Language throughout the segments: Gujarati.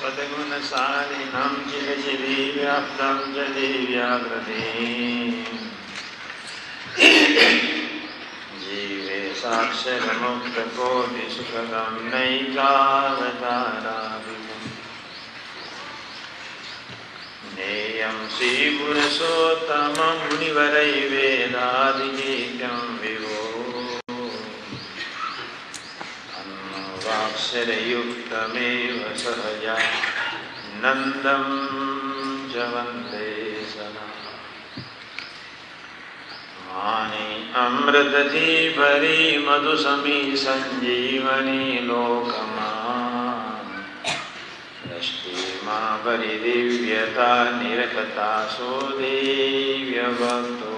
सद्गुणशालिनं चिरचिरीव्याप्तं च दिव्याकृतिम् जीवे साक्षरमुक्तकोटिसुखदं नैकावताराभिधम् नेयं श्रीपुरुषोत्तमं मुनिवरैर्वेदादिगीतं विभो अन्नवाक्षरयुक्तमेव सहजा नन्दं च वन्दे सदा वाणी अमृतधी भरी मधुसमी संजीवनी लोकमा दृष्टिमा भरी दिव्यता निरखता सो दिव्य भक्तो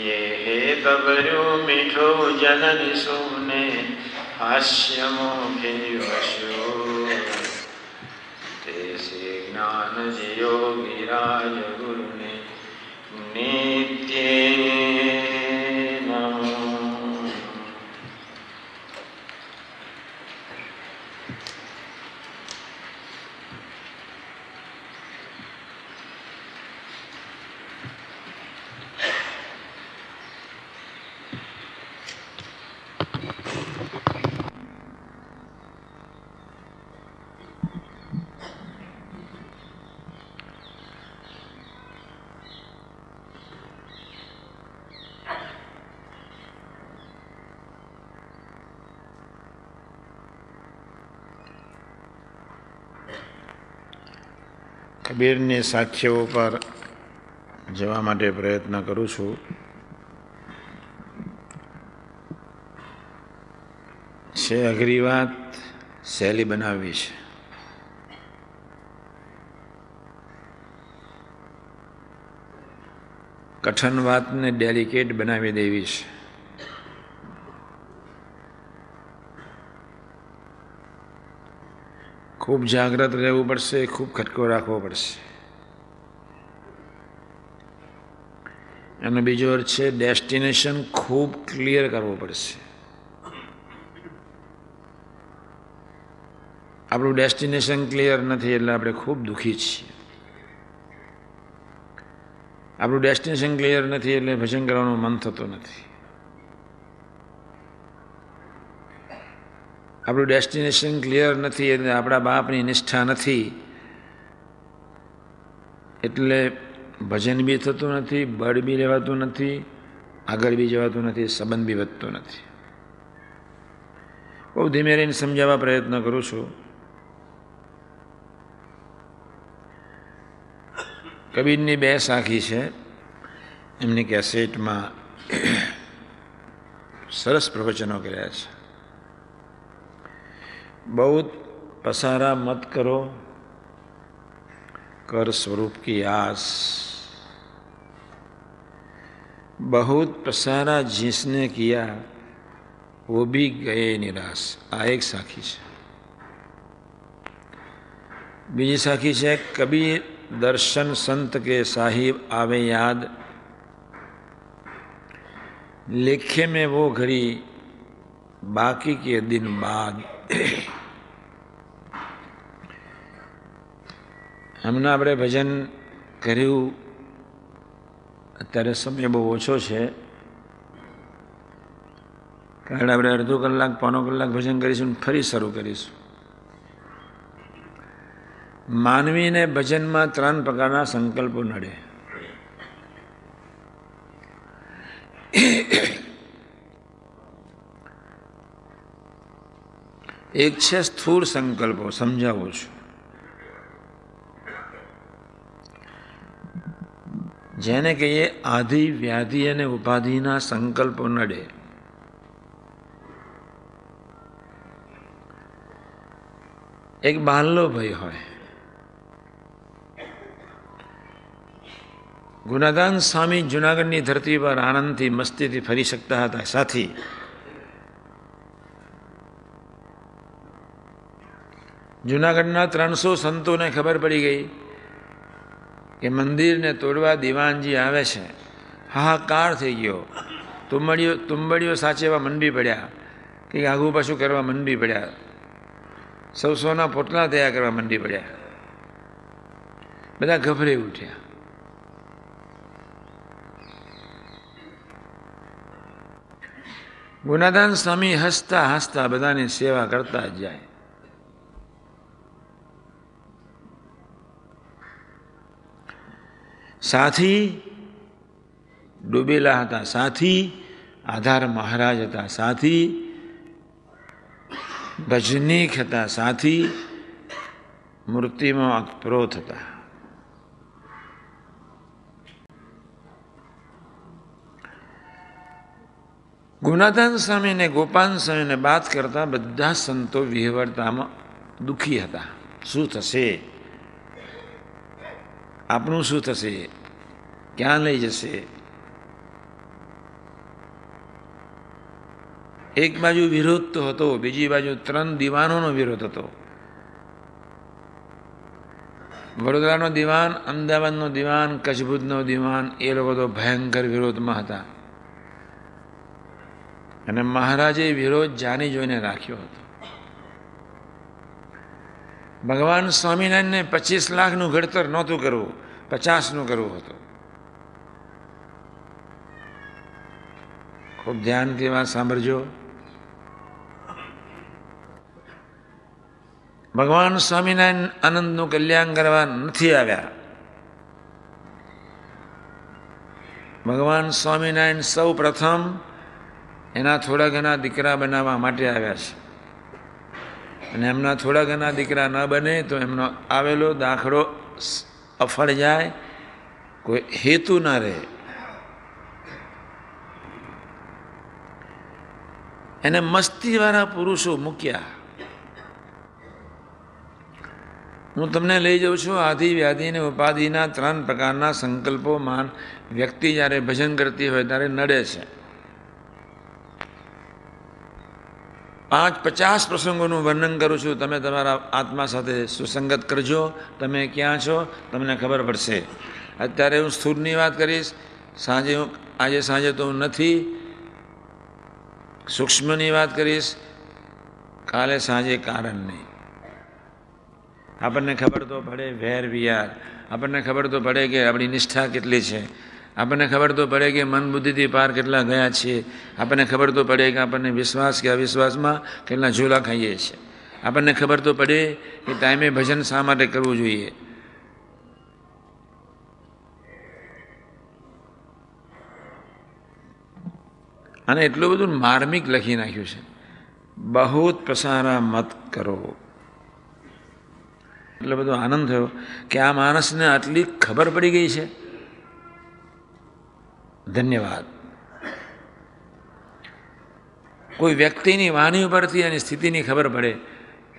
ये हे तबर्यो मीठो जननी सुने हास्य मोखे वशो तेसे ज्ञान जियो गिराज गुरु ने नित्य नमो। કબીરની સાખ્યો પર જવા માટે પ્રયત્ન કરું છું. છે અઘરી વાત, સહેલી બનાવવી છે. કઠણ વાતને ડેલિકેટ બનાવી દેવી છે. ખૂબ જાગ્રત રહેવું પડશે, ખૂબ ખટકો રાખવો પડશે. એનો બીજો અર્થ છે ડેસ્ટિનેશન ખૂબ ક્લિયર કરવો પડશે. આપણું ડેસ્ટિનેશન ક્લિયર નથી એટલે આપણે ખૂબ દુઃખી છીએ. આપણું ડેસ્ટિનેશન ક્લિયર નથી એટલે ભજન કરવાનું મન થતું નથી. આપણું ડેસ્ટિનેશન ક્લિયર નથી એટલે આપણા બાપની નિષ્ઠા નથી એટલે ભજન બી થતું નથી, બળ બી લેવાતું નથી, આગળ બી જવાતું નથી, સંબંધ બી વધતો નથી. બહુ ધીમે રહીને સમજાવવા પ્રયત્ન કરું છું. કબીરની 2 સાખી છે. એમની કેસેટમાં સરસ પ્રવચનો કર્યા છે. बहुत पसारा मत करो, कर स्वरूप की आस. बहुत पसारा जिसने किया वो भी गए निराश. આ એક સાખી છે. બીજી સાખી છે કબીર दर्शन संत के साहिब आवे याद, लेखे में वो घड़ी बाकी के दिन बाद. હમણાં આપણે ભજન કર્યું, અત્યારે સમય બહુ ઓછો છે કારણ આપણે અડધો કલાક પોણો કલાક ભજન કરીશું, ફરી શરૂ કરીશું. માનવીને ભજનમાં 3 પ્રકારના સંકલ્પો નડે. એક છે સ્થૂળ સંકલ્પો, સમજાવું છું. જેને કહીએ આધિ વ્યાધિ અને ઉપાધિના સંકલ્પો નડે. એક બહારલો ભાઈ હોય. ગુણાદાન સ્વામી જુનાગઢની ધરતી પર આનંદથી મસ્તીથી ફરી શકતા હતા. સાથી જુનાગઢના 300 સંતોને ખબર પડી ગઈ કે મંદિરને તોડવા દિવાનજી આવે છે. હાહાકાર થઈ ગયો. તુંબડીઓ સાચવવા મંડી પડ્યા, કંઈક આઘું પાછું કરવા મંડી પડ્યા. સૌ સોના પોટલા તૈયાર કરવા મંડી પડ્યા. બધા ગભરાઈ ઉઠ્યા. ગુણાદાન સ્વામી હસતા હસતા બધાની સેવા કરતા જ જાય. સાથી ડૂબેલા હતા, સાથી આધાર મહારાજ હતા, સાથી ભજનીક હતા, સાથી મૂર્તિમાં અતપ્રોત હતા. ગુણાદાન સ્વામી અને ગોપાલ સ્વામીને વાત કરતા બધા સંતો વિહવળતામાં દુઃખી હતા. શું થશે? આપણું શું થશે? ક્યાં લઈ જશે? એક બાજુ વિરોધ તો હતો, બીજી બાજુ 3 દિવાનોનો વિરોધ હતો. વડોદરાનો દિવાન, અમદાવાદનો દિવાન, કચ્છભુજનો દિવાન, એ લોકો તો ભયંકર વિરોધમાં હતા. અને મહારાજે વિરોધ જાણી જોઈને રાખ્યો હતો. ભગવાન સ્વામિનારાયણને 25 લાખનું ઘડતર નહોતું કરવું, 50નું કરવું હતું. ખૂબ ધ્યાનથી વાત સાંભળજો. ભગવાન સ્વામિનારાયણ આનંદનું કલ્યાણ કરવા નથી આવ્યા. ભગવાન સ્વામિનારાયણ સૌ પ્રથમ એના થોડા ઘણા દીકરા બનાવવા માટે આવ્યા છે. અને એમના થોડા ઘણા દીકરા ન બને તો એમનો આવેલો દાખલો અફળ જાય, કોઈ હેતુ ના રહે. એને મસ્તીવાળા પુરુષો મૂક્યા. હું તમને લઈ જાઉં છું આદિ વ્યાધિ અને ઉપાધિના 3 પ્રકારના સંકલ્પો માન વ્યક્તિ જ્યારે ભજન કરતી હોય ત્યારે નડે છે. 50 પ્રસંગોનું વર્ણન કરું છું. તમે તમારા આત્મા સાથે સુસંગત કરજો. તમે ક્યાં છો તમને ખબર પડશે. અત્યારે હું સ્થૂળની વાત કરીશ, આજે સાંજે તો હું નથી. સૂક્ષ્મની વાત કરીશ, કાલે સાંજે કારણ નહીં. આપણને ખબર તો પડે વેર વિયાર, આપણને ખબર તો પડે કે આપણી નિષ્ઠા કેટલી છે, આપણને ખબર તો પડે કે મન બુદ્ધિથી પાર કેટલા ગયા છીએ, આપણને ખબર તો પડે કે આપણને વિશ્વાસ કે અવિશ્વાસમાં કેટલા ઝોલા ખાઈએ છીએ, આપણને ખબર તો પડે કે ટાઈમે ભજન શા માટે કરવું જોઈએ. અને એટલું બધું માર્મિક લખી નાખ્યું છે, બહુત પ્રસારા મત કરો. એટલો બધો આનંદ થયો કે આ માણસને આટલી ખબર પડી ગઈ છે. ધન્યવાદ. કોઈ વ્યક્તિની વાણી ઉપરથી એની સ્થિતિની ખબર પડે,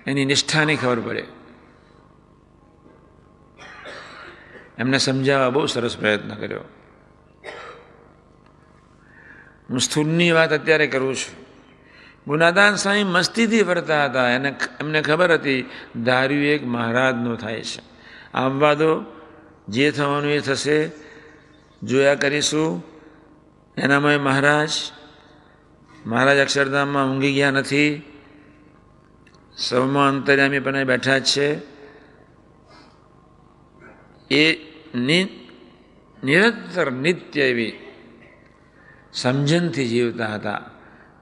એની નિષ્ઠાની ખબર પડે. એમને સમજાવવા બહુ સરસ પ્રયત્ન કર્યો. હું સ્થૂળની વાત અત્યારે કરું છું. ગુણાદાન સ્વામી મસ્તીથી ફરતા હતા. એમને ખબર હતી ધાર્યું એક મહારાજનું થાય છે. આવવા દો, જે થવાનું એ થશે, જોયા કરીશું. એનામાં મહારાજ અક્ષરધામમાં ઊંઘી ગયા નથી, સૌમાં અંતર્યામી પણ બેઠા જ છે. એ નિરંતર નિત્ય એવી સમજણથી જીવતા હતા,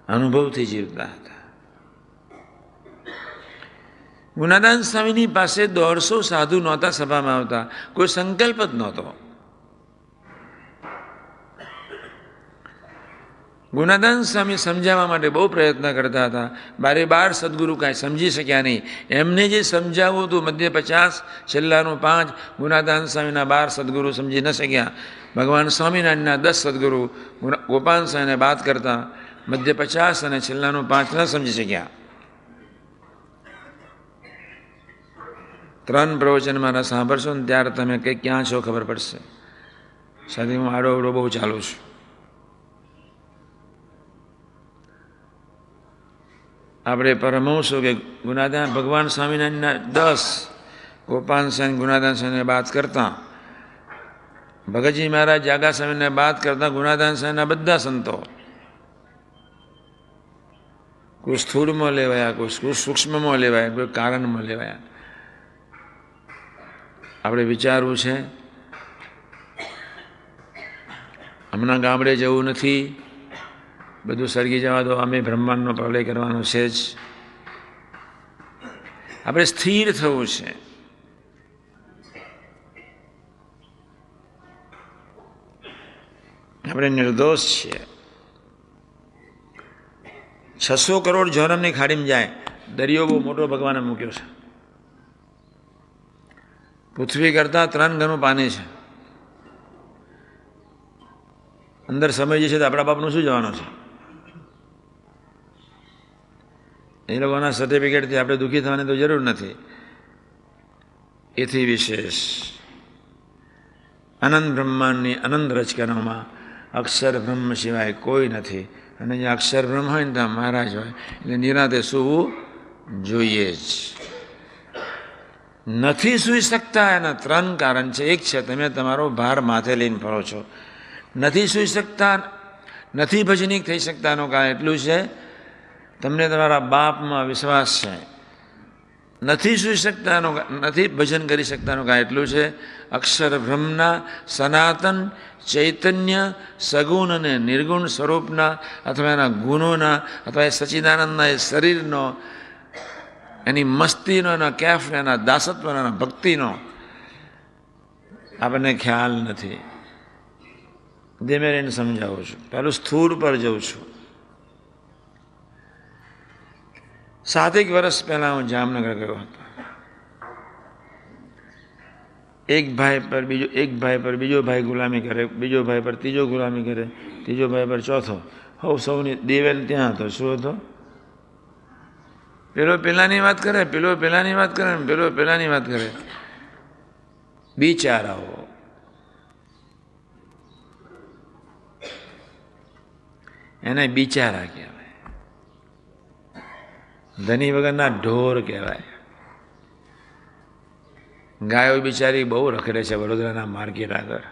અનુભવથી જીવતા હતા. ગુણાદાન સ્વામીની પાસે 150 સાધુ નહોતા સભામાં આવતા, કોઈ સંકલ્પ જ નહોતો. ગુણાદાન સ્વામી સમજાવવા માટે બહુ પ્રયત્ન કરતા હતા. 12 સદગુરુ કાંઈ સમજી શક્યા નહીં. એમને જે સમજાવવું હતું મધ્ય 50, છેલ્લાનું 5, ગુણાદાન સ્વામીના 12 સદગુરુ સમજી ન શક્યા. ભગવાન સ્વામિનારાયણના 10 સદગુરુ ગોપાલ સ્વામીને વાત કરતા મધ્ય 50 અને છેલ્લાનું 5 ન સમજી શક્યા. 3 પ્રવચન મારા સાંભળશો ને ત્યારે તમે કંઈ ક્યાં છો ખબર પડશે. સાથે હું આડો બહુ ચાલુ છું. આપણે પરમહંસો કે ગુણાદાન ભગવાન સ્વામિનારાયણના 10, ગોપાલ સ્વામી ગુણાદાન સ્વામીને વાત કરતા, ભગતજી મહારાજ જાગા સ્વામીને વાત કરતા, ગુણાદાન સ્વામીના બધા સંતો કોઈ સ્થૂળમાં લેવાયા, કોઈ સૂક્ષ્મમાં લેવાયા, કોઈ કારણમાં લેવાયા. આપણે વિચારવું છે. હમણાં ગામડે જવું નથી, બધું સળગી જવા દો, અમે બ્રહ્માંડનો પ્રલય કરવાનો છે જ. આપણે સ્થિર થવું છે. આપણે નિર્દોષ છીએ. 600 કરોડ જન્મની ખાડીમાં જાય. દરિયો બહુ મોટો ભગવાને મૂક્યો છે. પૃથ્વી કરતાં 3 ગણું પાણી છે. અંદર સમય જશે તો આપણા બાપનું શું જવાનું છે? એ લોકોના સર્ટિફિકેટથી આપણે દુઃખી થવાની તો જરૂર નથી. એથી વિશેષ અનંત બ્રહ્માંડની અનંત રચકણોમાં અક્ષર બ્રહ્મ સિવાય કોઈ નથી. અને જે અક્ષર બ્રહ્મ હોય ને ત્યાં મહારાજ હોય, એટલે નિરાંતે સૂવું જોઈએ જ. નથી સૂઈ શકતા એના 3 કારણ છે. એક છે તમે તમારો ભાર માથે લઈને ફરો છો. નથી સૂઈ શકતા, નથી ભજનિક થઈ શકતાનું કારણ એટલું છે તમને તમારા બાપમાં વિશ્વાસ છે. નથી સૂઈ શકતાનું, નથી ભજન કરી શકતાનું કારણ એટલું છે અક્ષર બ્રહ્મના સનાતન ચૈતન્ય સગુણ અને નિર્ગુણ સ્વરૂપના અથવા એના ગુણોના અથવા એ સચ્ચિદાનંદના એ શરીરનો, એની મસ્તીનો, એના કેફનો, એના દાસત્વનો, એના ભક્તિનો આપણને ખ્યાલ નથી. ધીમે રહીને સમજાવું છું. પહેલું સ્થૂળ પર જઉં છું. 7 વર્ષ પહેલાં હું જામનગર ગયો હતો. એક ભાઈ પર બીજો ભાઈ ગુલામી કરે, બીજો ભાઈ પર ત્રીજો ગુલામી કરે, ત્રીજો ભાઈ પર ચોથો. સૌની દેવેલ ત્યાં હતો. શું હતો? પેલો પેલાની વાત કરે, પેલો પેલાની વાત કરે, પેલો પેલાની વાત કરે. બિચારાઓ. એને બિચારા કહેવાય. ધની વગરના ઢોર કહેવાય. ગાયો બિચારી બહુ રખડે છે વડોદરાના માર્કેટ આગળ.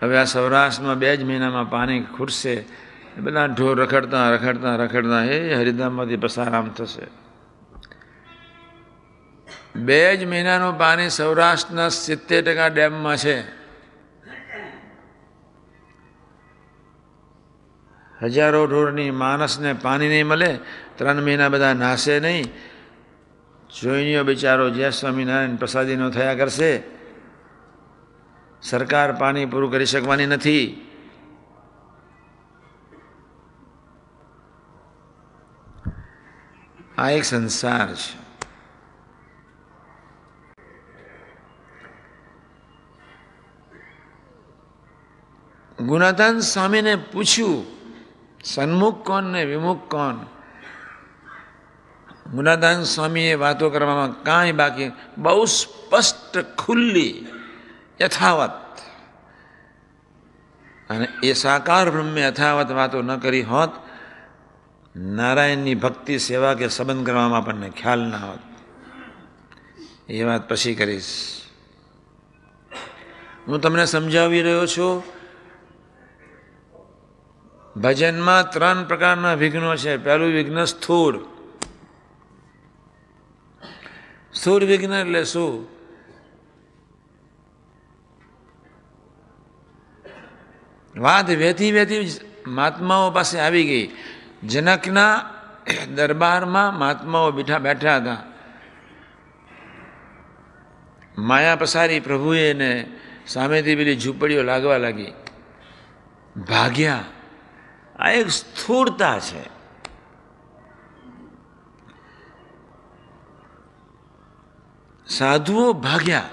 હવે આ સૌરાષ્ટ્રમાં 2 જ મહિનામાં પાણી ખૂટશે. બધા ઢોર રખડતા રખડતા રખડતા એ હરિધામમાંથી પસાર આમ થશે. 2 જ મહિનાનું પાણી સૌરાષ્ટ્રના 70% ડેમમાં છે. હજારો ઢોરની માણસને પાણી નહીં મળે, 3 મહિના બધા નાશે નહીં. જોઈનીઓ બિચારો જય સ્વામિનારાયણ પ્રસાદીનો થયા કરશે. સરકાર પાણી પૂરું કરી શકવાની નથી. આ એક સંસાર છે. ગુણાધાન સ્વામીને પૂછ્યું, સન્મુખ કોણ ને વિમુખ કોણ? ગુણાધાન સ્વામીએ વાતો કરવામાં કાંઈ બાકી, બહુ સ્પષ્ટ, ખુલ્લી, યથાવત. અને એ સાકાર બ્રહ્મે યથાવત વાતો ન કરી હોત, નારાયણની ભક્તિ સેવા કે સંબંધ કરવામાં આપણને ખ્યાલ ના હોત. એ વાત પછી કરીશ. હું તમને સમજાવી રહ્યો છું. ભજનમાં 3 પ્રકારના વિઘ્નો છે. પહેલું વિઘ્ન સ્થૂળ. સ્થૂળ વિઘ્ન એટલે શું? વાત વેથી મહાત્માઓ પાસે આવી ગઈ. જનકના દરબારમાં મહાત્માઓ બેઠા હતા. માયા પસારી પ્રભુએ ને સામેથી પેલી ઝૂંપડીઓ લાગવા લાગી. ભાગ્યા. આ એક સ્થૂળતા છે. સાધુઓ ભાગ્યા.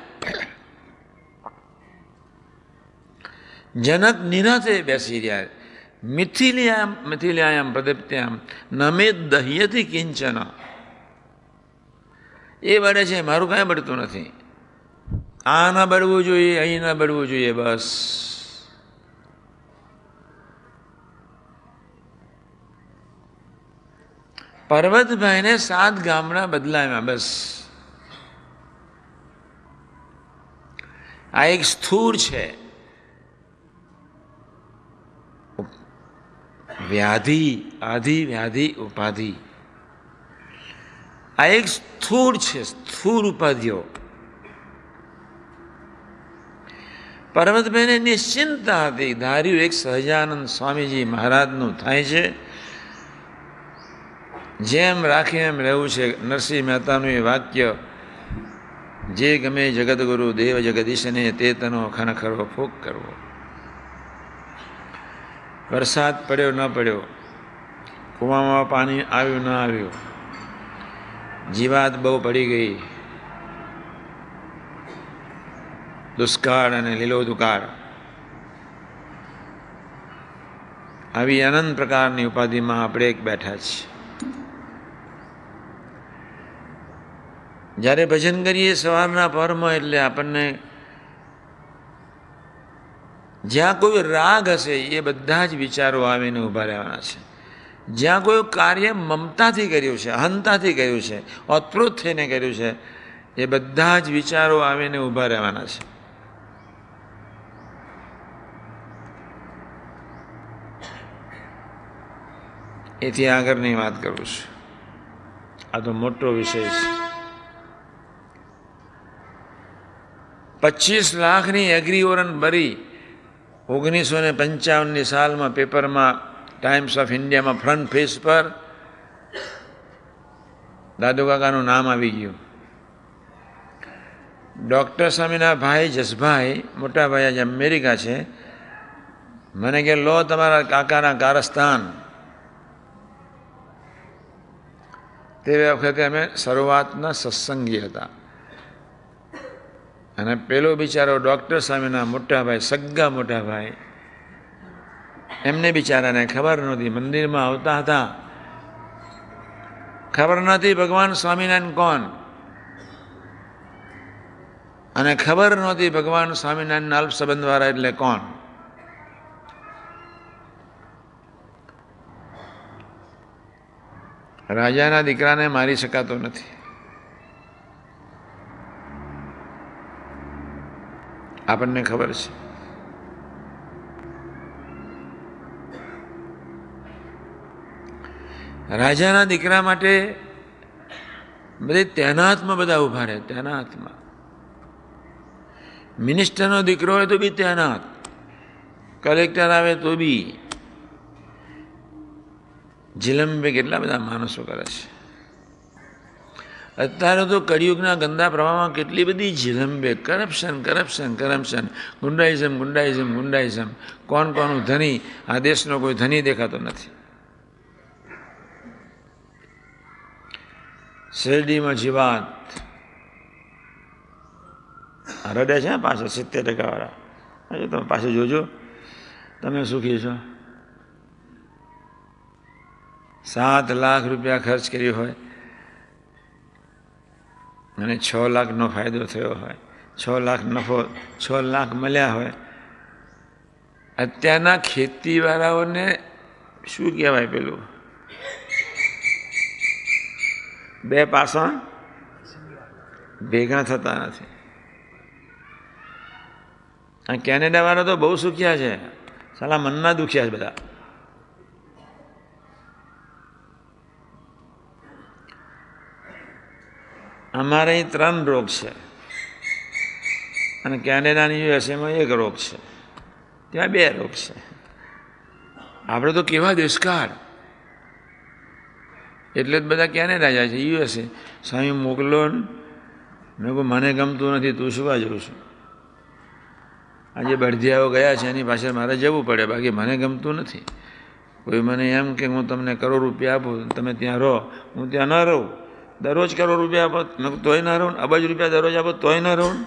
જનક નિરાતે બેસી રહ્યા. મિથિલ્યામ પ્રદીપ્ત્યામ નમે દહ્યથી કિંચન. એ બળે છે, મારું કાંઈ બળતું નથી. આ ના બળવું જોઈએ, અહીં ના બળવું જોઈએ, બસ. પર્વતભાઈને 7 ગામડા બદલાવ્યા, બસ. આ એક સ્થૂળ છે. વ્યાધિ, આધિ, વ્યાધિ, ઉપાધિ, આ એક સ્થૂળ છે, સ્થૂળ ઉપાધિઓ. પર્વતભાઈને નિશ્ચિંતા હતી, ધાર્યું એક સહજાનંદ સ્વામીજી મહારાજનું થાય છે, જેમ રાખે એમ રહેવું છે. નરસિંહ મહેતાનું એ વાક્ય, જે ગમે જગદગુરુ દેવ જગદીશને તે તનો ખનખરો ફૂક કરવો. વરસાદ પડ્યો ન પડ્યો, કૂવામાં પાણી આવ્યું ન આવ્યું, જીવાત બહુ પડી ગઈ, દુષ્કાળ અને લીલો દુકાળ, આવી અનંત પ્રકારની ઉપાધિમાં આપણે એક બેઠા છીએ. જ્યારે ભજન કરીએ સવારના પહરમાં, એટલે આપણને જ્યાં કોઈ રાગ હશે એ બધા જ વિચારો આવીને ઊભા રહેવાના છે. જ્યાં કોઈ કાર્ય મમતાથી કર્યું છે, અહંતાથી કર્યું છે, ઓતપ્રોત થઈને કર્યું છે, એ બધા જ વિચારો આવીને ઊભા રહેવાના છે. એથી આગળની વાત કરું છું. આ તો મોટો વિષય છે. 25 લાખની એગ્રી વોરંટ ભરી 1955ની સાલમાં પેપરમાં ટાઈમ્સ ઓફ ઇન્ડિયામાં ફ્રન્ટ પેજ પર દાદુ કાકાનું નામ આવી ગયું. ડૉક્ટર સ્વામીના ભાઈ જસભાઈ, મોટા ભાઈ આજે અમેરિકા છે, મને કે લો તમારા કાકાના કારસ્તાન. તે વખતે અમે શરૂઆતના સત્સંગી હતા, અને પેલો બિચારો ડૉક્ટર સ્વામીના મોટા ભાઈ, સગ્ગા મોટા ભાઈ, એમને બિચારાને ખબર નહોતી. મંદિરમાં આવતા હતા, ખબર નહોતી ભગવાન સ્વામિનારાયણ કોણ, અને ખબર નહોતી ભગવાન સ્વામિનારાયણ અલ્પ સંબંધવાળા એટલે કોણ. રાજાના દીકરાને મારી શકાતો નથી. આપણને ખબર છે. રાજાના દીકરા માટે બધી તૈનાતમાં બધા ઉભા રહે, તૈનાતમાં. મિનિસ્ટરનો દીકરો હોય તો બી તૈનાત, કલેક્ટર આવે તો બી. જિલંબે કેટલા બધા માણસો કરે છે. અત્યારે તો કળિયુગના ગંદા પ્રવાહમાં કેટલી બધી જિલંબે, કરપ્શન, કરપ્શન, કરપ્શન, ગુંડાઇઝમ, ગુંડાઇઝમ, ગુંડાઇઝમ. કોણ કોનું ધની, આ દેશનો કોઈ ધની દેખાતો નથી. શેરડીમાં જીવાત રડે છે પાછળ 70% વાળા. તમે પાછું જોજો, તમે સુખી છો. 7 લાખ રૂપિયા ખર્ચ કર્યો હોય અને 6 લાખનો ફાયદો થયો હોય, 6 લાખ નફો, 6 લાખ મળ્યા હોય. અત્યારના ખેતીવાળાઓને શું કહેવાય, પેલું 2 પાસા ભેગા થતા નથી. આ કેનેડાવાળા તો બહુ સુખ્યા છે, સાલા મનના દુખ્યા છે બધા. અમારે અહીં 3 રોગ છે, અને કેનેડાની યુએસએમાં 1 રોગ છે, ત્યાં 2 રોગ છે. આપણે તો કેવા દુષ્કાળ, એટલે જ બધા કેનેડા જાય છે, યુએસએ. સ્વામી મોકલો ને, મેં કહું મને ગમતું નથી, તું શું જવું છું. આજે બળદિયાઓ ગયા છે એની પાછળ મારે જવું પડે, બાકી મને ગમતું નથી. કોઈ મને એમ કે હું તમને કરોડ રૂપિયા આપું, તમે ત્યાં રહો, હું ત્યાં ન રહું. દરરોજ કરોડ રૂપિયા આપો તોય ના રહું, અબજ રૂપિયા દરરોજ આપો તોય ના રહું.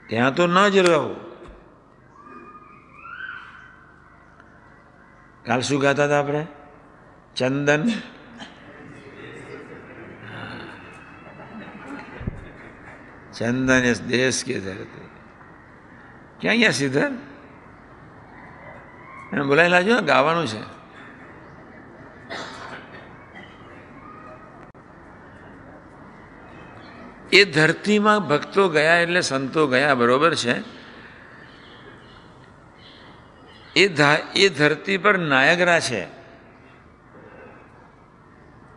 ત્યાં તો ન જ રહું. કાલ શું ગાતા હતા આપણે? ચંદન ચંદન એ દેશ કે ધરતી. ક્યાં ગયા સિદ્ધર? એને બોલાવી લાજો, ગાવાનું છે. એ ધરતીમાં ભક્તો ગયા એટલે સંતો ગયા, બરોબર છે. એ ધરતી પર નાયગરા છે,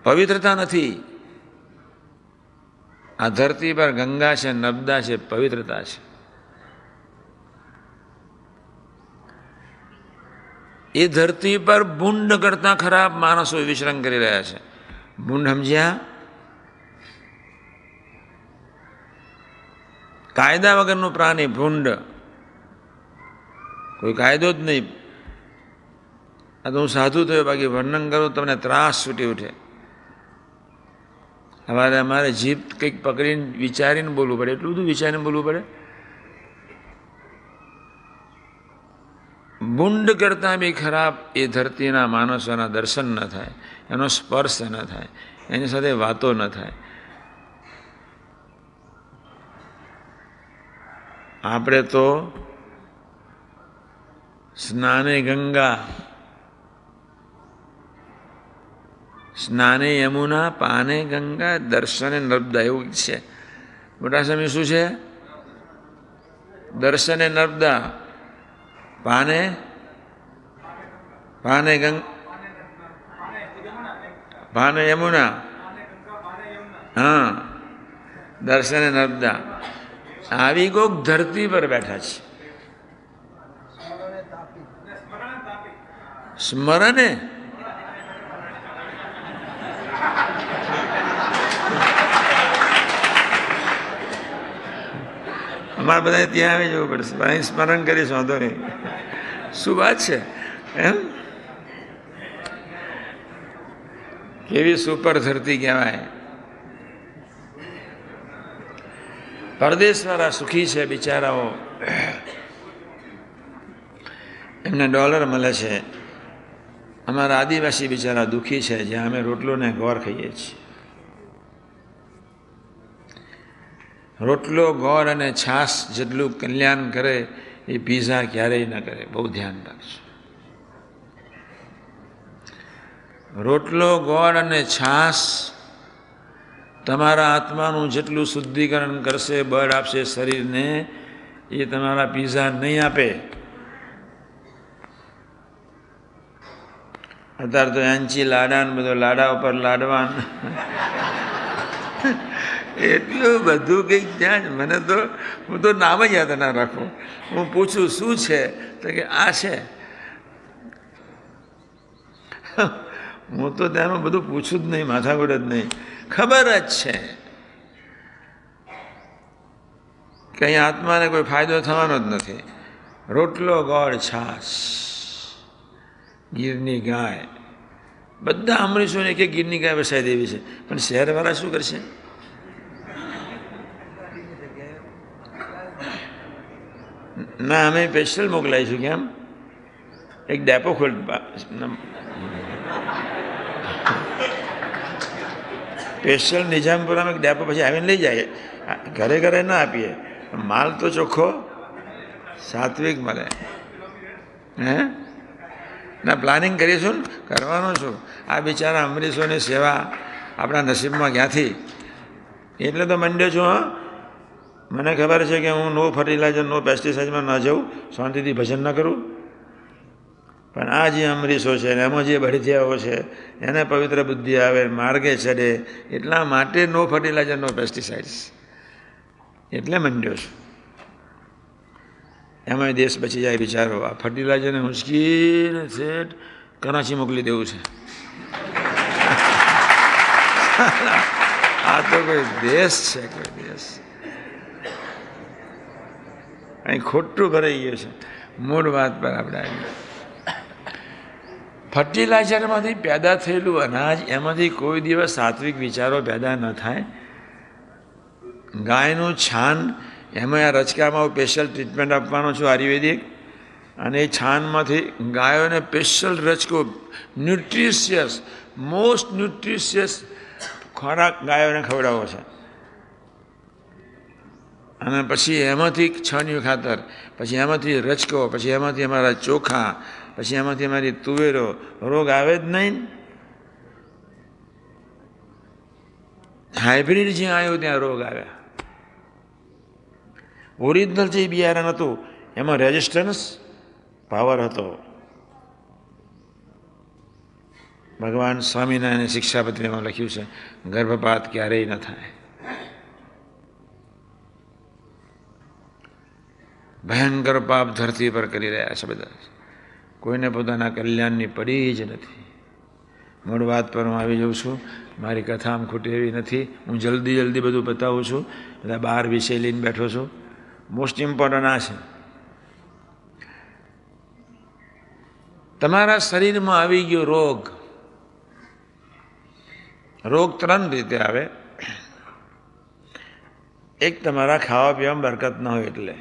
પવિત્રતા નથી. આ ધરતી પર ગંગા છે, નર્મદા છે, પવિત્રતા છે. એ ધરતી પર ભૂંડ કરતા ખરાબ માણસો વિચરણ કરી રહ્યા છે. ભૂંડ સમજ્યા? કાયદા વગરનું પ્રાણી ભૂંડ, કોઈ કાયદો જ નહીં. આ તો હું સાધુ થયો, બાકી વર્ણન કરું તમને ત્રાસ છૂટી ઉઠે. અમારે જીભ કંઈક પકડીને વિચારીને બોલવું પડે, એટલું બધું વિચારીને બોલવું પડે. ભૂંડ કરતાં બી ખરાબ એ ધરતીના માણસોના દર્શન ન થાય, એનો સ્પર્શ ન થાય, એની સાથે વાતો ન થાય. આપણે તો સ્નાને ગંગા, સ્નાને યમુના, પાને ગંગા, દર્શને નર્મદા, એવું છે. મોટા સ્વામી શું છે? દર્શને નર્મદા, પાને પાને યમુના, હા, દર્શને નર્મદા. આવી કોક ધરતી પર બેઠા છે. સ્મરણે અમારે બધા ત્યાં આવી જવું પડશે, અહીં સ્મરણ કરીશ, વાંધો નહીં. શું વાત છે એમ? કેવી સુપર ધરતી કહેવાય. પરદેશવાળા સુખી છે બિચારાઓ, એમને ડોલર મળે છે. અમારા આદિવાસી બિચારા દુઃખી છે, જ્યાં અમે રોટલો ને ગોળ ખાઈએ છીએ. રોટલો, ગોળ અને છાશ જેટલું કલ્યાણ કરે એ પીઝા ક્યારેય ન કરે. બહુ ધ્યાન રાખજો. રોટલો, ગોળ અને છાશ તમારા આત્માનું જેટલું શુદ્ધિકરણ કરશે, બળ આપશે શરીરને, એ તમારા પીઝા નહીં આપે. અત્યારે તો યાંચી લાડા ને બધો લાડા ઉપર લાડવાન એટલું બધું કંઈક ત્યાં. મને તો હું તો નામ જ યાદ ના રાખું. હું પૂછું શું છે, તો કે આ છે. હું તો ત્યાંનું બધું પૂછું જ નહીં, માથાકૂટ જ નહીં, ખબર જ છે કે અહીં આત્માને કોઈ ફાયદો થવાનો જ નથી. રોટલો, ગોળ, છાશ, ગીરની ગાય, બધા અમરીશોને એક ગીરની ગાય વસાઈ દેવી છે. પણ શહેરવાળા શું કરશે? ના, અમે સ્પેશિયલ મોકલાવીશું. કેમ? એક ડેપો ખોલ, સ્પેશિયલ નિઝામપુરામાં એક ડેપો, પછી આવીને લઈ જાય. ઘરે ઘરે ના આપીએ, માલ તો ચોખ્ખો સાત્વિક મળે. હે ના, પ્લાનિંગ કરીશું ને, કરવાનું છું. આ બિચારા અમરીશોની સેવા આપણા નસીબમાં ક્યાંથી? એટલે તો મંડ્યો છું. હા, મને ખબર છે કે હું નો ફર્ટિલાઇઝર, નો પેસ્ટિસાઇડમાં ન જાઉં, શાંતિથી ભજન ન કરું. પણ આ જે અમરીશો છે ને એમાં જે ભડથિયાઓ છે, એને પવિત્ર બુદ્ધિ આવે, માર્ગે ચડે, એટલા માટે નો ફર્ટિલાઇઝર, નો પેસ્ટિસાઇડ્સ. એટલે મંડ્યો છું. એમાં દેશ બચી જાય બિચારો. આ ફર્ટિલાઇઝરને ઉંચકીને સેટ કરાચી મોકલી દેવું છે. આ તો કોઈ દેશ છે, કોઈ દેશ. અહીં ખોટું ભરાઈ ગયું છે. મૂળ વાત પર આપણે આવી. ફર્ટિલાઇઝરમાંથી પેદા થયેલું અનાજ, એમાંથી કોઈ દિવસ સાત્વિક વિચારો પેદા ન થાય. ગાયનું છાન, એમાં આ રચકામાં હું સ્પેશિયલ ટ્રીટમેન્ટ આપવાનો છું, આયુર્વેદિક. અને એ છાનમાંથી ગાયોને સ્પેશિયલ રચકો, ન્યુટ્રિશિયસ, મોસ્ટ ન્યુટ્રિશિયસ ખોરાક ગાયોને ખવડાવો છે. અને પછી એમાંથી છાણિયું ખાતર, પછી એમાંથી રચકો, પછી એમાંથી અમારા ચોખા, પછી એમાંથી અમારી તુવેરો. રોગ આવે જ નહીં. હાઇબ્રિડ જ્યાં આવ્યો ત્યાં રોગ આવ્યા. ઓરિજિનલ જે બિયારણ હતું એમાં રેઝિસ્ટન્સ પાવર હતો. ભગવાન સ્વામિનારાયણ શિક્ષાપત્રીમાં લખ્યું છે ગર્ભપાત ક્યારેય ન થાય. ભયંકર પાપ ધરતી પર કરી રહ્યા છે બધા. કોઈને પોતાના કલ્યાણની પડી જ નથી. મૂળ વાત પર હું આવી જાઉં છું. મારી કથા આમ ખોટી એવી નથી. હું જલ્દી બધું બતાવું છું. બધા 12 વિષય લઈને બેઠો છું. મોસ્ટ ઇમ્પોર્ટન્ટ આ છે, તમારા શરીરમાં આવી ગયો રોગ. રોગ 3 રીતે આવે. એક, તમારા ખાવા પીવામાં બરકત ન હોય એટલે.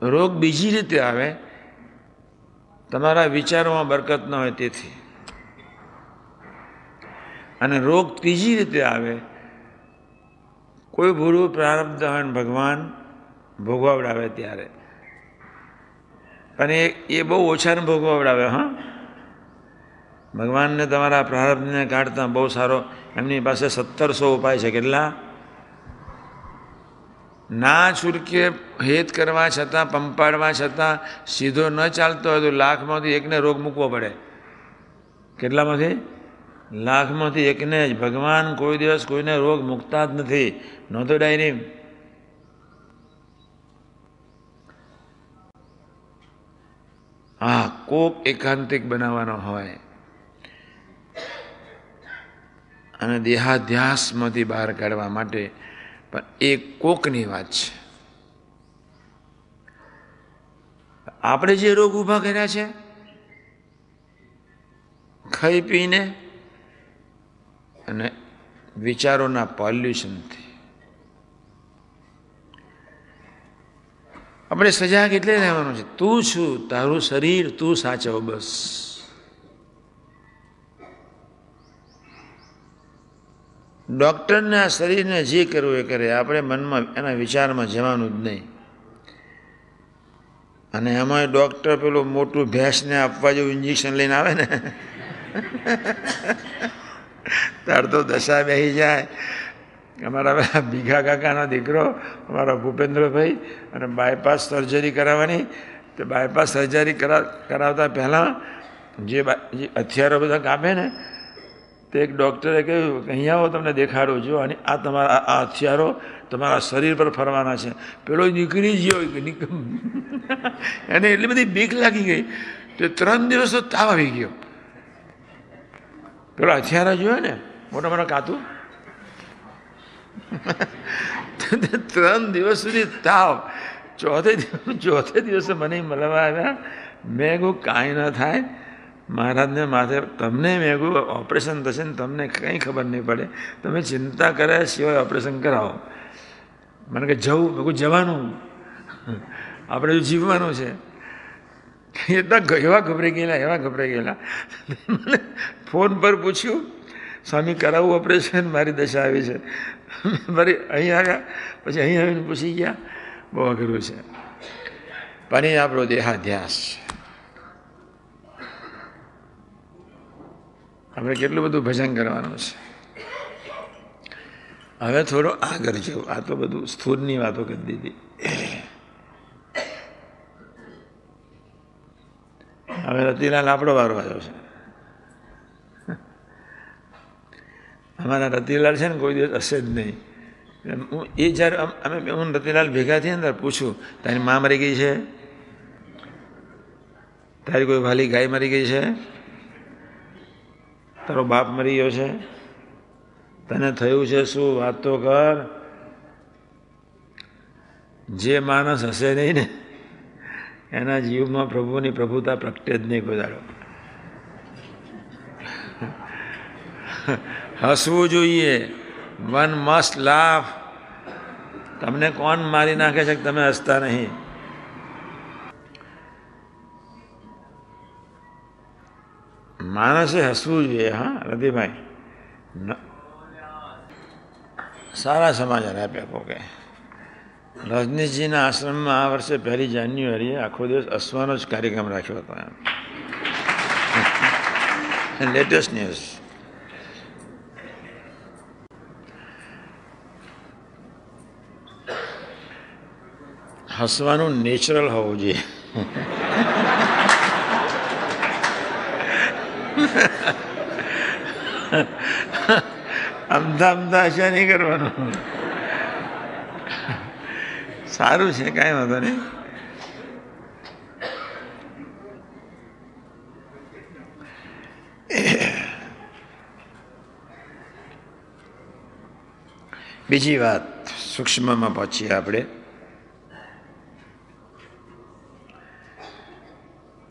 રોગ બીજી રીતે આવે, તમારા વિચારોમાં બરકત ન હોય તેથી. અને રોગ ત્રીજી રીતે આવે, કોઈ ભૂલું પ્રારબ્ધ હોય ને ભગવાન ભોગવડાવે ત્યારે. પણ એ બહુ ઓછાને ભોગવડાવે. હા, ભગવાનને તમારા પ્રારબ્ધને કાઢતા બહુ સારો, એમની પાસે 1700 ઉપાય છે. કેટલા? ના છૂટકે હેત કરવા છતાં, પંપાડવા છતાં સીધો ન ચાલતો હોય તો 1,00,000માંથી એકને રોગ મૂકવો પડે. કેટલામાંથી? 1,00,000માંથી એકને જ. ભગવાન કોઈ દિવસ કોઈને રોગ મૂકતા જ નથી. નહોતો ડાયરી. હા, કોક એકાંતિક બનાવવાનો હોય અને દેહાધ્યાસમાંથી બહાર કાઢવા માટે, પણ એ કોકની વાત છે. આપણે જે રોગ ઊભા કર્યા છે ખાઈ પીને અને વિચારોના પોલ્યુશનથી, આપણે સજાગ એટલે રહેવાનું છે. તું છું, તારું શરીર તું સાચવ, બસ. ડૉક્ટરને આ શરીરને જે કરવું એ કરે, આપણે મનમાં એના વિચારમાં જવાનું જ નહીં. અને એમાં ડૉક્ટર પેલું મોટું ભેંસને આપવા જેવું ઇન્જેક્શન લઈને આવે ને તાર તો દશા બેસી જાય. અમારા ભીખા કાકાનો દીકરો, અમારા ભૂપેન્દ્રભાઈ, અને બાયપાસ સર્જરી કરાવવાની. તો બાયપાસ સર્જરી કરાવતા પહેલાં જે હથિયારો બધા કાપે ને, તો એક ડૉક્ટરે કહ્યું કે અહીંયા આવો, તમને દેખાડું છું, અને આ તમારા આ હથિયારો તમારા શરીર પર ફરવાના છે. પેલો નીકળી ગયો. એને એટલી બધી બીક લાગી ગઈ તો 3 દિવસ તો તાવ આવી ગયો. પેલો હથિયારો જોયો ને, મોટા મોટા કાતું. 3 દિવસ સુધી તાવ. ચોથે દિવસે મને મળવા આવ્યા. મેં કહું કાંઈ ન થાય, મહારાજને માથે તમને મેં કહું ઓપરેશન થશે ને તમને કંઈ ખબર નહીં પડે, તમે ચિંતા કર્યા સિવાય ઓપરેશન કરાવો. મને કે જવું? મેં કહું જવાનું, આપણે જીવવાનું છે. એવા ગભરાઈ ગયેલા. મને ફોન પર પૂછ્યું, સ્વામી કરાવવું ઓપરેશન? મારી દશા આવી છે. મારી અહીં આવ્યા, પછી અહીં આવીને પૂછી ગયા. બહુ અઘરું છે. પણ એ આપણો દેહાધ્યાસ છે. આપણે કેટલું બધું ભજન કરવાનું છે. હવે થોડો આગળ જવું. આ તો બધું સ્થૂળની વાતો કરી દીધી. હવે રતિલાલ આપણો વારો આવ્યો છે. અમારા રતિલાલ છે ને કોઈ દિવસ હશે જ નહીં. એ જ્યારે હું રતિલાલ ભેગા થયા ને ત્યારે પૂછું, તારી મા મરી ગઈ છે? તારી કોઈ વાલી ગાય મરી ગઈ છે? તારો બાપ મરી ગયો છે? તને થયું છે શું? વાત તો કર. જે માણસ હશે નહીં ને એના જીવમાં પ્રભુની પ્રભુતા પ્રગટે જ નહીં કોઈ દાડો. હસવું જોઈએ. One must laugh. તમને કોણ મારી નાખે છે કે તમે હસતા નહીં? માણસે હસવું જોઈએ. હા રતિભાઈ, સારા સમાચાર આપ્યા કોકે. રજનીશજીના આશ્રમમાં આ વર્ષે 1 જાન્યુઆરીએ આખો દિવસ હસવાનો જ કાર્યક્રમ રાખ્યો હતો. એમ લેટેસ્ટ ન્યૂઝ. હસવાનું નેચરલ હોવું જોઈએ. અમથા અમથા હસ્યા નહીં કરવાનું. સારું છે, કાંઈ વાંધો નહીં. બીજી વાત, સૂક્ષ્મમાં પહોંચીએ આપણે.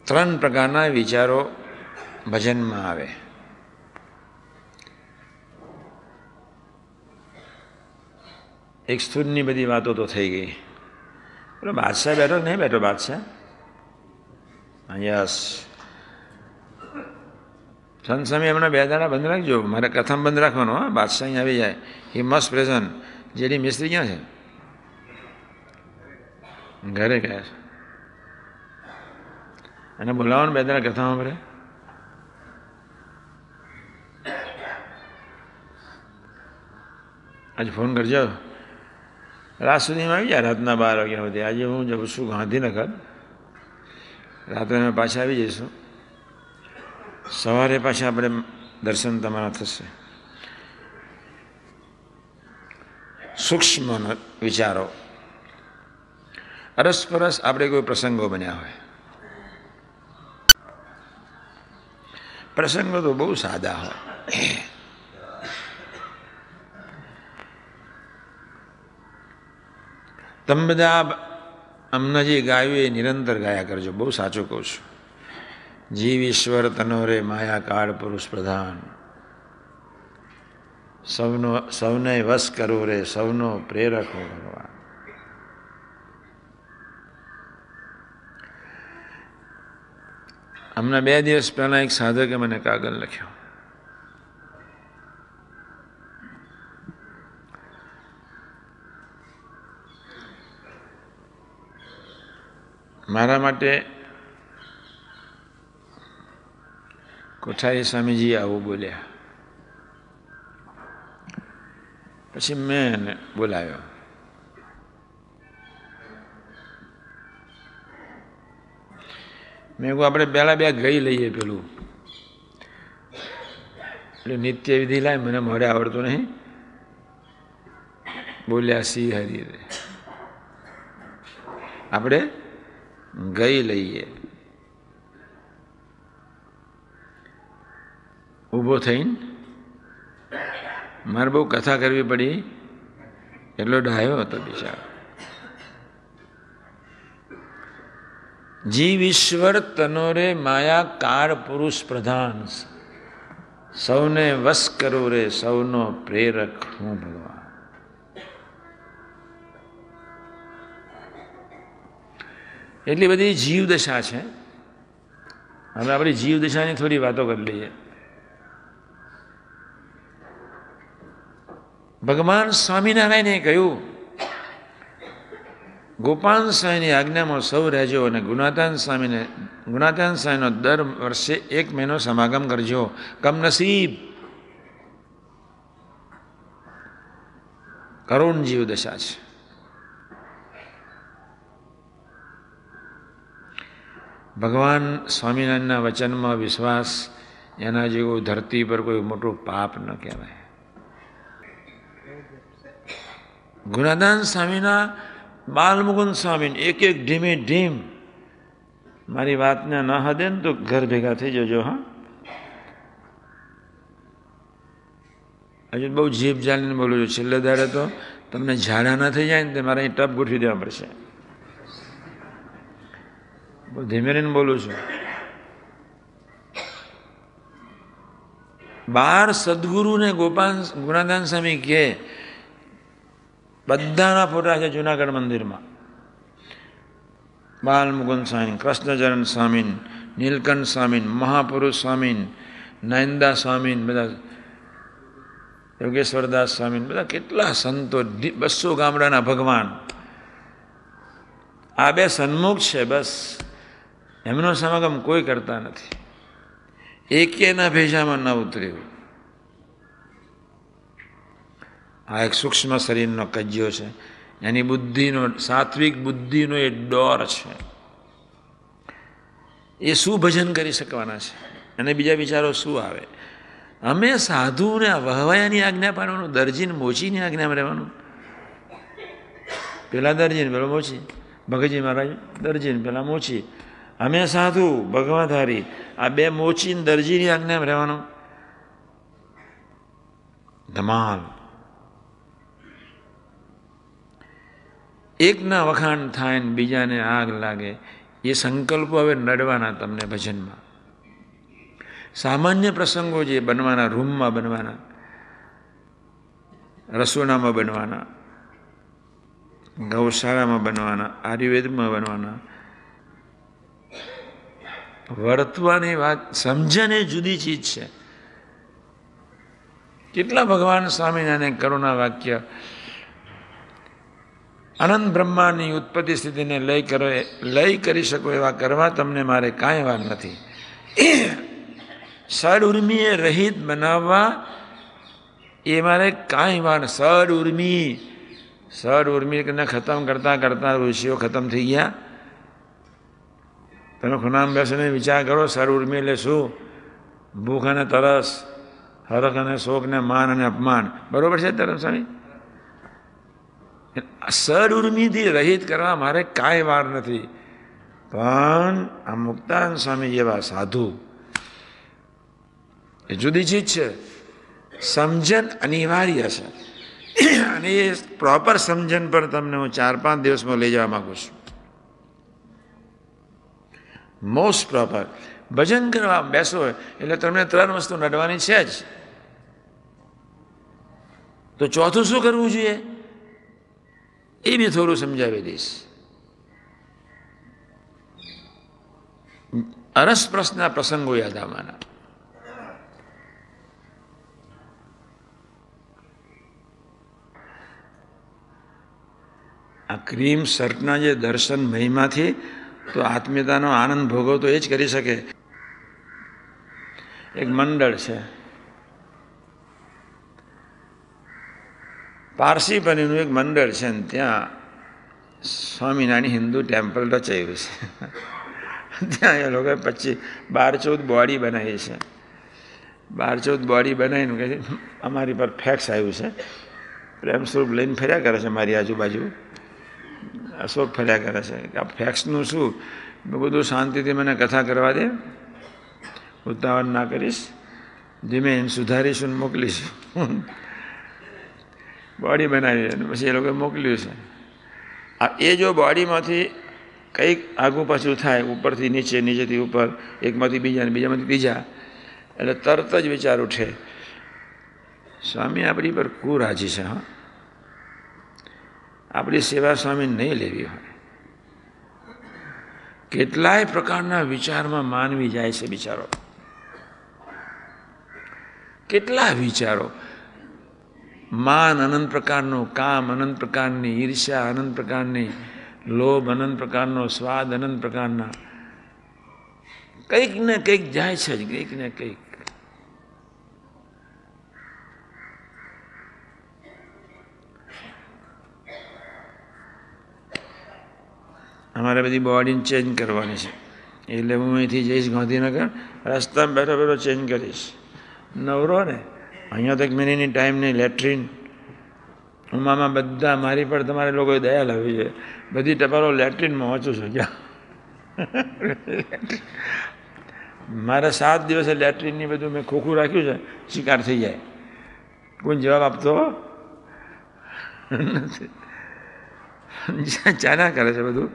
3 પ્રકારના વિચારો ભજનમાં આવે. એક સ્થૂળની બધી વાતો તો થઈ ગઈ. પેલો બાદશાહ બેઠો નહીં બેઠો બાદશાહ? યસ. સંત સ્વામી હમણાં 2 દાડા બંધ રાખજો, મારે કથામાં બંધ રાખવાનો. હા, બાદશાહ અહીં આવી જાય. He must present. જેડી મિસ્ત્રી ક્યાં છે? ઘરે ગયા છે. અને બોલાવો 2 દાડા કથામાં ભરે. આજે ફોન કરજો. રાત સુધીમાં આવી જાય, રાતના 12 વાગ્યા સુધી. આજે હું જઉં છું ગાંધીનગર. રાત્રે અમે પાછા આવી જઈશું. સવારે પાછા આપણે દર્શન તમારા થશે. સૂક્ષ્મ વિચારો. અરસપરસ આપણે કોઈ પ્રસંગો બન્યા હોય. પ્રસંગો તો બહુ સાદા હોય. તમે બધા અમને જે ગાયું એ નિરંતર ગાયા કરજો. બહુ સાચું કહું છું. જીવ ઈશ્વર તનોરે માયા કાળ પુરુષ પ્રધાન, સૌને વશ કરો રે, સૌનો પ્રેરક હો ભગવાન. હમણાં 2 દિવસ પહેલા એક સાધકે મને કાગળ લખ્યો. મારા માટે કોઠારી સ્વામીજી આવું બોલ્યા. પછી મેં એને બોલાવ્યો. મેં કહું આપણે પહેલાં 2 ગઈ લઈએ. પેલું એટલે નિત્ય વિધિ લાય, મને મોડે આવડતું નહીં. બોલ્યા શ્રી હરિ રે, આપણે ગઈ લઈએ. ઊભો થઈને મારે બહુ કથા કરવી પડી. એટલો ડાયો હતો બિચારો. જીવ ઈશ્વર તનોરે માયા કાળ પુરુષ પ્રધાન, સૌને વશ કરો રે, સૌનો પ્રેરક હું ભગવાન. એટલી બધી જીવદશા છે. હવે આપણી જીવદશાની થોડી વાતો કરી લઈએ. ભગવાન સ્વામિનારાયણે કહ્યું, ગોપાલ સ્વામીની આજ્ઞામાં સૌ રહેજો અને ગુણાતાન સ્વામીનો દર વર્ષે 1 મહિનો સમાગમ કરજો. કમનસીબ કરુણ જીવદશા છે. ભગવાન સ્વામિનારાયણના વચનમાં વિશ્વાસ એના જેવું ધરતી પર કોઈ મોટું પાપ ન કહેવાય. ગુણાદાન સ્વામીના બાલમુકુંદ સ્વામી એક ઢીમે ઢીમ મારી વાતને ન હદે ને તો ઘર ભેગા થઈ જજો. હા, હજુ બહુ જીભ જાણીને બોલું છું. છેલ્લે દાડે તો તમને ઝાડા ના થઈ જાય ને તે મારે અહીં ટપ ગોઠવી દેવા પડશે. બહુ ધીમે રહીને બોલું છું. 12 સદગુરુને ગુણાદાન સ્વામી કહે, બધાના ફોટા છે જુનાગઢ મંદિરમાં. બાલમુકુંદ સ્વામી, કૃષ્ણચરણ સ્વામી, નીલકંઠ સ્વામી, મહાપુરુષ સ્વામી, નયનદા સ્વામી, બધા યોગેશ્વરદાસ સ્વામી, બધા કેટલા સંતો, 200 ગામડાના ભગવાન. આ 2 સન્મુખ છે બસ. એમનો સમાગમ કોઈ કરતા નથી. એકેના ભેજામાં ન ઉતર્યું. આ એક સૂક્ષ્મ શરીરનો કજ્યો છે. એની બુદ્ધિનો, સાત્વિક બુદ્ધિનો એ ડોર છે. એ શું ભજન કરી શકવાના છે? અને બીજા વિચારો શું આવે? અમે સાધુને વહવાયાની આજ્ઞા પાડવાનું, દરજીને મોચીની આજ્ઞામાં રહેવાનું. પેલા દરજીને પેલો મોચી, ભગતજી મહારાજ દરજીને પેલા મોચી, અમે સાધુ ભગવાધારી, આ બે મોચીને દરજીની આજ્ઞામાં રહેવાનું. ધમાલ. એકના વખાણ થાય ને બીજાને આગ લાગે, એ સંકલ્પો હવે નડવાના તમને ભજનમાં. સામાન્ય પ્રસંગો જે બનવાના, રૂમમાં બનવાના, રસોડામાં બનવાના, ગૌશાળામાં બનવાના, આયુર્વેદમાં બનવાના, વર્તવાની વાત, સમજણ એ જુદી ચીજ છે. કેટલા ભગવાન સ્વામિનારાયણ કરુણા વાક્ય, અનંત બ્રહ્માંડની ઉત્પત્તિ સ્થિતિને લય કરી શકો એવા કરવા તમને મારે કાંઈ વાર નથી. સડ ઉર્મીએ રહિત બનાવવા એ મારે કાંઈ વાર. સડ ઉર્મીને ખતમ કરતા કરતા ઋષિઓ ખતમ થઈ ગયા. તમે ખુનામ બેસીને વિચાર કરો, સડ ઉર્મી એટલે શું? ભૂખ અને તરસ, હરખ અને શોક ને માન અને અપમાન. બરોબર છે ધરમ સ્વામી? સડ ઉર્મીથી રહિત કરવા મારે કાંઈ વાર નથી. પણ આ મુક્તાનંદ સ્વામી જેવા સાધુ એ જુદી ચીજ છે. સમજણ અનિવાર્ય છે. અને એ પ્રોપર સમજણ પર તમને હું 4-5 દિવસમાં લઈ જવા માંગુ છું. Most proper. ભજન કરવા બેસો એટલે તમને 3 વસ્તુ નડવાની છે જ. તો ચોથું શું કરવું જોઈએ એ બી થોડું સમજાવી દઈશ. અરસપ્રસના પ્રસંગો યાદ આવવાના. આ ક્રીમ સર્ટના જે દર્શન મહિમાથી તો આત્મીયતાનો આનંદ ભોગવતો એ જ કરી શકે. એક મંડળ છે, પારસી પરીનું એક મંડળ છે ને ત્યાં સ્વામિનારાયણ હિન્દુ ટેમ્પલ રચાયું છે. ત્યાં એ લોકોએ 12-14 બોડી બનાવી છે. 12-14 બોડી બનાવીને કહે અમારી પર ફેક્સ આવ્યું છે. પ્રેમ સ્વરૂપ લઈને ફર્યા કરે છે મારી આજુબાજુ. અશોક ફર્યા કરે છે કે આ ફેક્સનું શું? બધું શાંતિથી મને કથા કરવા દે, ઉતાવળ ના કરીશ, ધીમે એને સુધારીશું ને મોકલીશું. બોડી બનાવી અને પછી એ લોકોએ મોકલ્યું છે. એ જો બોડીમાંથી કંઈક આગું પાછું થાય, ઉપરથી નીચે, નીચેથી ઉપર, એકમાંથી બીજા ને બીજામાંથી ત્રીજા, એટલે તરત જ વિચાર ઉઠે સ્વામી આપણી પર રાજી છે. હા, આપણી સેવા સ્વામી નહીં લેવી હોય. કેટલાય પ્રકારના વિચારમાં માનવી જાય છે બિચારો. કેટલા વિચારો. માન અનંત પ્રકારનું, કામ અનંત પ્રકારની, ઈર્ષ્યા અનંત પ્રકારની, લોભ અનંત પ્રકારનો, સ્વાદ અનંત પ્રકારના. કંઈક ને કંઈક જાય છે જ, કંઈક ને કંઈક. અમારે બધી બોડીને ચેન્જ કરવાની છે. એટલે હું અહીંથી જઈશ ગાંધીનગર, રસ્તામાં બેઠો બેઠો ચેન્જ કરીશ. નવરો ને અહીંયા તો 1 મિનિટની ટાઈમ નહીં. લેટ્રિન ઉમામાં બધા મારી પર તમારે લોકોએ દયા લાવી છે. બધી ટપાલો લેટ્રિનમાં વાંચું છું. ક્યાં મારે 7 દિવસે લેટ્રિનની બધું મેં ખોખું રાખ્યું છે, શિકાર થઈ જાય. કોઈ જવાબ આપતો નથી. ચાલ્યા કરે છે બધું.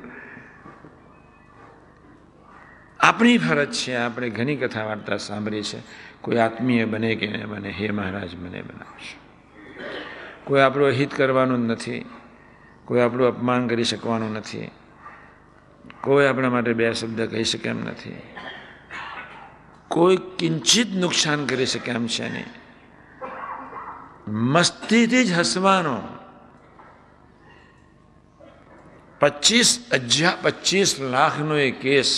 આપણી ફરજ છે. આપણે ઘણી કથા વાર્તા સાંભળી છે. કોઈ આત્મીય બને કે ન બને, હે મહારાજ મને બનાવશો. કોઈ આપણું હિત કરવાનું જ નથી, કોઈ આપણું અપમાન કરી શકવાનું નથી, કોઈ આપણા માટે 2 શબ્દ કહી શકે એમ નથી, કોઈ કિંચિત નુકસાન કરી શકે એમ છે નહીં. મસ્તીથી જ હસવાનો. 25 લાખનો એ કેસ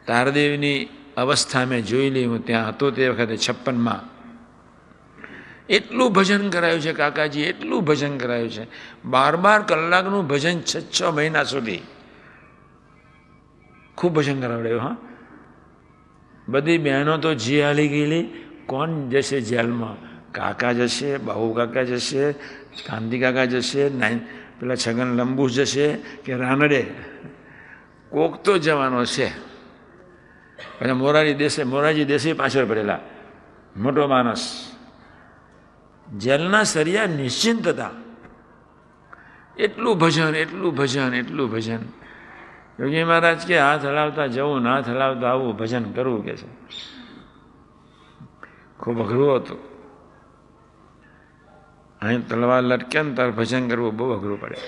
તારદેવની અવસ્થા મેં જોઈ લી. હું ત્યાં હતો તે વખતે 56માં. એટલું ભજન કરાયું છે કાકાજી, એટલું ભજન કરાયું છે. 12 કલાકનું ભજન 6 મહિના સુધી ખૂબ ભજન કરાવડાયું. હા, બધી બહેનો તો જી હાલી ગયેલી. કોણ જશે જેલમાં? કાકા જશે, બાહુ કાકા જશે, કાંતિ કાકા જશે, પેલા છગન લંબુ જશે કે રાનડે, કોક તો જવાનો છે. પછી મોરારજી દેસાઈ પાછળ પડેલા, મોટો માણસ. જેલના સરિયા નિશ્ચિંત હતા. એટલું ભજન, એટલું ભજન, એટલું ભજન. યોગી મહારાજ કે હાથ હલાવતા જવું, હાથ હલાવતા આવું, ભજન કરવું કે છે. ખૂબ અઘરું હતું. અહીં તલવાર લટકે ને તાર ભજન કરવું બહુ અઘરું પડે.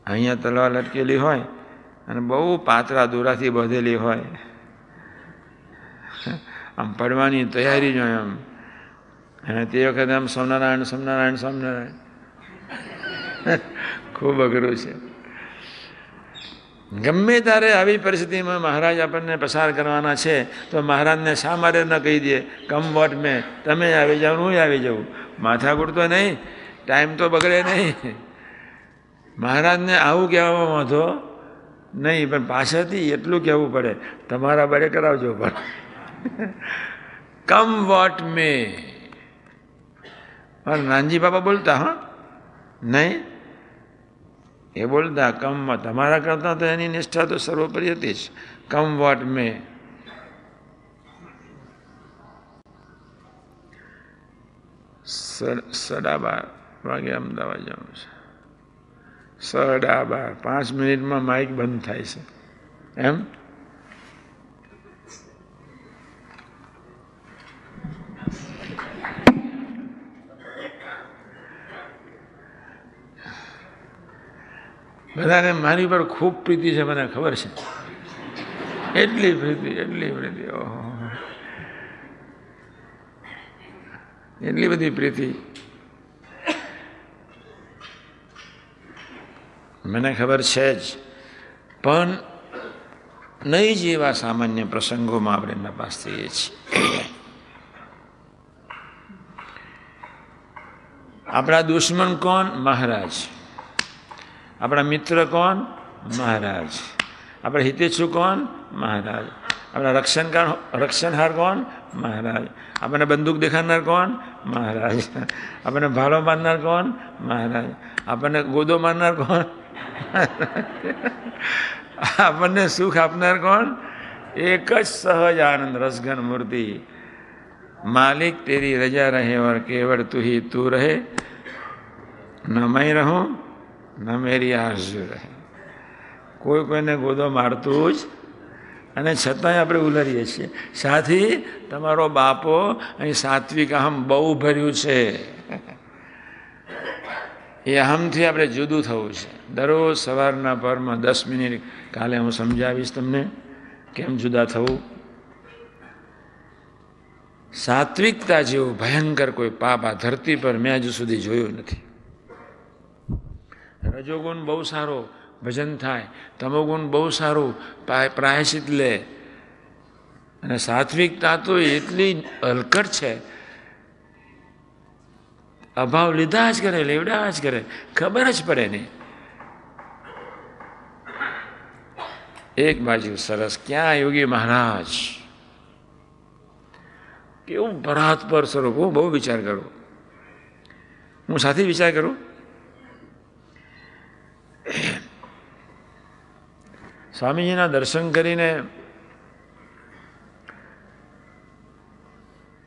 અહીંયા તલવાર લટકેલી હોય અને બહુ પાતળા દોરાથી બાંધેલી હોય, આમ પડવાની તૈયારી જ હોય. આમ અને તે વખતે આમ સ્વામિનારાયણ સ્વામિનારાયણ સ્વામિનારાયણ ખૂબ અઘરું છે. ગમે ત્યારે આવી પરિસ્થિતિમાં મહારાજ આપણને પસાર કરવાના છે તો મહારાજને શા માટે ન કહી દે, કમ વોટ મેં, તમે આવી જાઓ, હું આવી જાઉં. માથાકૂટ તો નહીં, ટાઈમ તો બગડે નહીં. મહારાજને આવું કહેવામાં વાંધો નહીં, પણ પાછળથી એટલું કહેવું પડે, તમારા બરે કરાવજો. પણ કમ વોટ મેં. નાનજી બાપા બોલતા, હા નહીં, એ બોલતા કમ, તમારા કરતાં તો એની નિષ્ઠા તો સર્વોપરી હતી જ. કમ વોટ મેં. 12:30 વાગે અમદાવાદ જવાનું છે. 12:30, 5 મિનિટમાં માઇક બંધ થાય છે. એમ બધાને મારી પર ખૂબ પ્રીતિ છે, મને ખબર છે. એટલી પ્રીતિ, એટલી પ્રીતિ, ઓહો, એટલી બધી પ્રીતિ. મને ખબર છે જ, પણ નહીં જ એવા સામાન્ય પ્રસંગોમાં આપણે નપાસ થઈએ છીએ. આપણા દુશ્મન કોણ? મહારાજ. આપણા મિત્ર કોણ? મહારાજ. આપણા હિતેચ્છુ કોણ? મહારાજ. આપણા રક્ષણહાર કોણ? મહારાજ. આપણને બંદૂક દેખાડનાર કોણ? મહારાજ. આપણને ભાલો મારનાર કોણ? મહારાજ. આપણને ગોદો મારનાર કોણ? આપણને સુખ આપનાર કોણ? એક જ સહજ આનંદ રસઘન મૂર્તિ. માલિક તેરી રજા રહે ઓર કેવળ તું ही તું રહે, ન मैं રહું ન મેરી આરઝુ રહે. કોઈ કોઈને ગોદો મારતું જ, અને છતાંય આપણે ઉલરીએ છીએ. સાથી તમારો બાપો અહીં સાત્વિક અહમ બહુ ભર્યું છે. એ અહમથી આપણે જુદું થવું છે. દરરોજ સવારના પરમાં 10 મિનિટ કાલે હું સમજાવીશ તમને કેમ જુદા થવું. સાત્વિકતા જેવું ભયંકર કોઈ પાપ આ ધરતી પર મેં હજુ સુધી જોયું નથી. રજોગુણ બહુ સારો, ભજન થાય. તમોગુણ બહુ સારું, પ્રાયશ્ચિત લે. અને સાત્વિકતા તો એટલી હલકટ છે, અભાવ લીધા જ કરે, લેવડા જ કરે, ખબર જ પડે નહીં. એક બાજુ સરસ, ક્યાં યોગી મહારાજ કેવું પરાત પર સ્વરૂપ. હું બહુ વિચાર કરું, હું સાથે વિચાર કરું. સ્વામીજીના દર્શન કરીને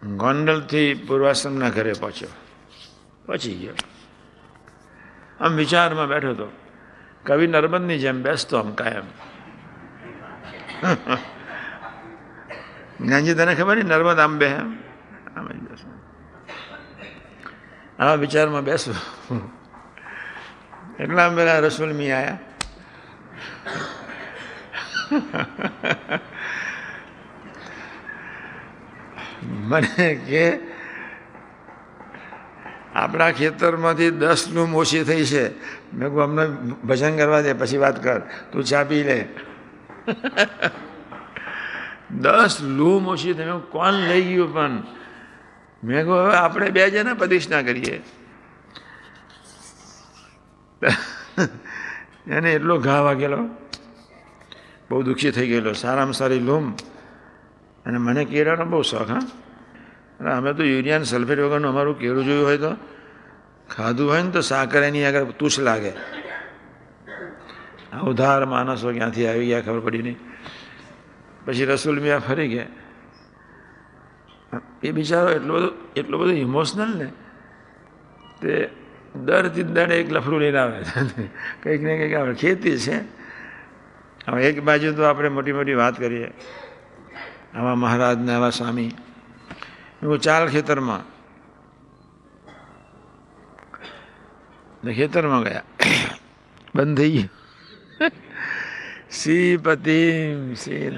ગોંડલથી પૂર્વાશ્રમના ઘરે પહોંચી ગયો. આમ વિચારમાં બેઠો હતો, કવિ નર્મદની જેમ બેસતો આમ કાયમ. જ્ઞાનજી તને ખબર નહીં, નર્મદ આમ બે આમ જ બેસો. આવા વિચારમાં બેસું એટલા પેલા રસુલમી આવ્યા. મને કે આપણા ખેતરમાંથી 10 લૂમ ઓછી થઈ છે. મેં કહું અમને ભજન કરવા દે, પછી વાત કર, તું ચા પી લે. 10 લૂમ ઓછી થઈ, કોણ લઈ ગયું? પણ મેં કહું હવે આપણે બે જણા પ્રતિષ્ઠા કરીએ. એને એટલો ઘા વાગેલો, બહુ દુઃખી થઈ ગયેલો. સારામાં સારી લૂમ. અને મને કેળાનો બહુ શોખ. હા, અને અમે તો યુરિયા સલ્ફેટ વગરનું અમારું કેળું જોયું હોય તો ખાધું હોય ને તો સાકર એની આગળ તુષ લાગે. આ ઉધાર માણસો ક્યાંથી આવી ગયા ખબર પડી નહીં. પછી રસુલ મિયા ફરી ગયા. એ બિચારો એટલો બધો ઇમોશનલ ને, તે દરથી દાડે એક લફડું લઈને આવે. કંઈક ને કંઈક આવે. ખેતી છે. હવે એક બાજુ તો આપણે મોટી મોટી વાત કરીએ, આવા મહારાજને આવા સ્વામી. હું ચાલ ખેતરમાં, ખેતરમાં ગયા, બંધ થઈ ગયું. શ્રીપતિ શ્રી